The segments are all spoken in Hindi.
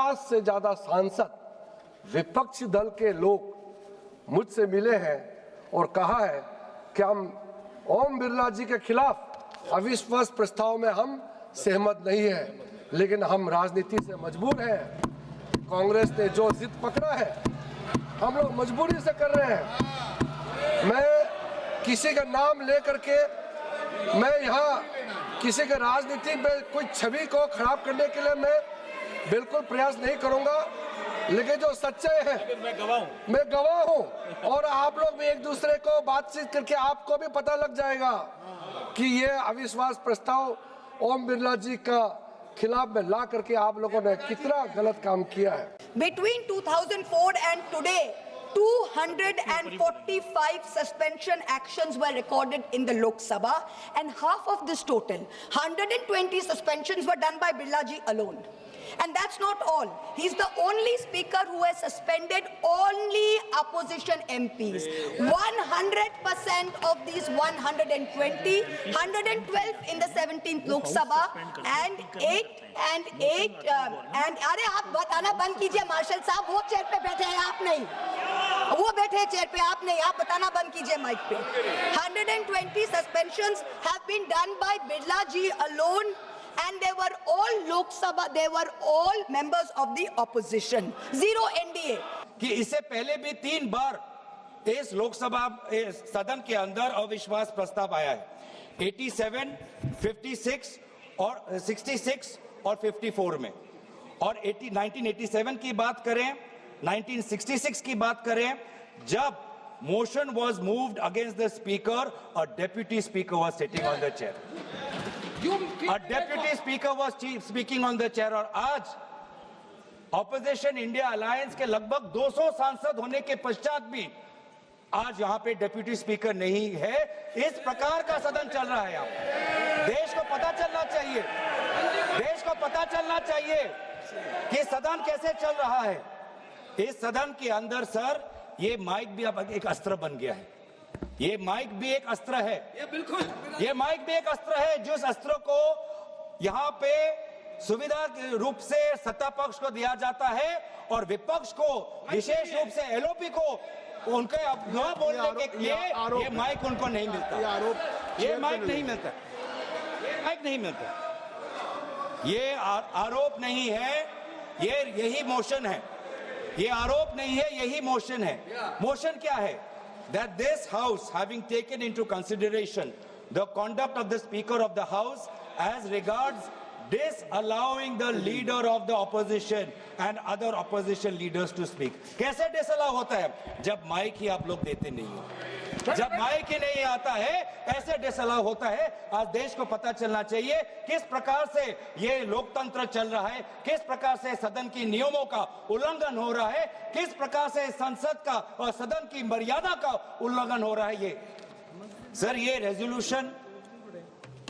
50 से ज्यादा सांसद विपक्षी दल के लोग मुझसे मिले हैं और कहा है कि हम ओम बिरला जी के खिलाफ अविश्वास प्रस्ताव में हम सहमत नहीं है, लेकिन हम राजनीति से मजबूर हैं। कांग्रेस ने जो जिद पकड़ा है हम लोग मजबूरी से कर रहे हैं। मैं किसी का नाम लेकर के मैं यहाँ किसी के राजनीति में कोई छवि को खराब करने के लिए मैं बिल्कुल प्रयास नहीं करूंगा, लेकिन जो सच्चे हैं मैं गवाह हूं और आप लोग भी एक दूसरे को बातचीत करके आपको भी पता लग जाएगा कि ये अविश्वास प्रस्ताव ओम बिरला जी का खिलाफ में ला करके आप लोगों ने कितना गलत काम किया है। Between 2004 and today, 245 suspension actions were recorded in the Lok Sabha, and half of this total, 120 suspensions were done by Birla ji alone. And that's not all. He's the only speaker who has suspended only opposition MPs. 100% of these 120, 112 in the 17th Lok Sabha, and 8 and अरे आप बताना बंद कीजिए मार्शल साहब, वो चेयर पे बैठे हैं आप नहीं, वो बैठे चेयर पे आप नहीं, आप बताना बंद कीजिए माइक पे। 120 suspensions have been done by Birla ji alone. And they were all Lok Sabha, they were all members of the opposition. Zero NDA. कि इससे पहले भी 3 बार इस लोकसभा सदन के अंदर अविश्वास प्रस्ताव आया है, 87, 56 और 66 और 54 में। और 1987 की बात करें, 1966 की बात करें, जब motion was moved against the speaker, a deputy speaker was sitting on the chair. A deputy speaker was speaking on the chair। और आज ऑपोजिशन इंडिया अलायंस के लगभग 200 सांसद होने के पश्चात भी आज यहाँ पे डेप्यूटी स्पीकर नहीं है। इस प्रकार का सदन चल रहा है यहाँ। देश को पता चलना चाहिए, देश को पता चलना चाहिए कि सदन कैसे चल रहा है। इस सदन के अंदर सर ये माइक भी अब एक अस्त्र बन गया है, ये माइक भी एक अस्त्र है, ये बिल्कुल ये माइक भी एक अस्त्र है, जिस अस्त्र को यहाँ पे सुविधा के रूप से सत्ता पक्ष को दिया जाता है और विपक्ष को, विशेष रूप से एलओपी को उनके अफवाह बोलने के लिए ये माइक उनको नहीं मिलता, ये माइक नहीं मिलता, ये माइक नहीं मिलता। ये आरोप नहीं है, ये यही मोशन है, ये आरोप नहीं है, यही मोशन है। मोशन क्या है? That this house, having taken into consideration the conduct of the speaker of the house as regards disallowing the leader of the opposition and other opposition leaders to speak। कैसे disallow होता है? जब माइक ही आप लोग देते नहीं हो, जब माइक ही नहीं आता है ऐसे डिसअलाउ होता है। आज देश को पता चलना चाहिए किस प्रकार से ये लोकतंत्र चल रहा है, किस प्रकार से सदन की नियमों का उल्लंघन हो रहा है, किस प्रकार से संसद का और सदन की मर्यादा का उल्लंघन हो रहा है। ये सर ये रेजोल्यूशन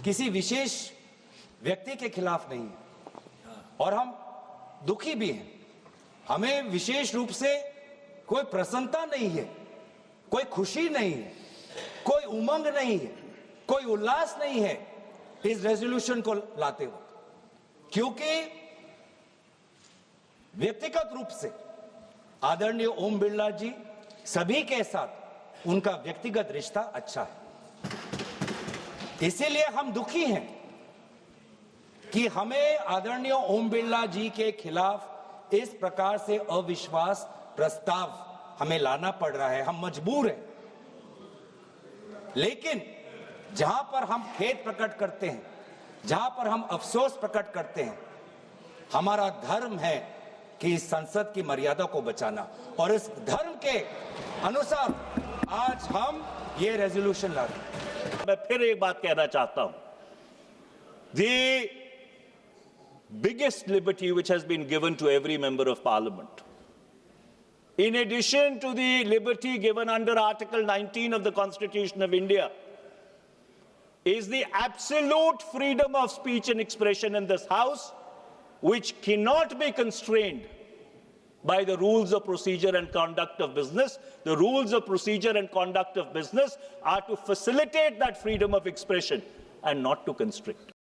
किसी विशेष व्यक्ति के खिलाफ नहीं है और हम दुखी भी हैं, हमें विशेष रूप से कोई प्रसन्नता नहीं है, कोई खुशी नहीं है, कोई उमंग नहीं है, कोई उल्लास नहीं है इस रेजोल्यूशन को लाते वक्त, क्योंकि व्यक्तिगत रूप से आदरणीय ओम बिरला जी सभी के साथ उनका व्यक्तिगत रिश्ता अच्छा है। इसीलिए हम दुखी हैं कि हमें आदरणीय ओम बिरला जी के खिलाफ इस प्रकार से अविश्वास प्रस्ताव हमें लाना पड़ रहा है, हम मजबूर हैं। लेकिन जहां पर हम खेद प्रकट करते हैं, जहां पर हम अफसोस प्रकट करते हैं, हमारा धर्म है कि इस संसद की मर्यादा को बचाना, और इस धर्म के अनुसार आज हम ये रेजोल्यूशन ला रहे हैं। मैं फिर एक बात कहना चाहता हूं, the biggest liberty which has been given to every member of parliament, in addition to the liberty given under Article 19 of the Constitution of India, is the absolute freedom of speech and expression in this House, which cannot be constrained by the rules of procedure and conduct of business. The rules of procedure and conduct of business are to facilitate that freedom of expression and not to constrict.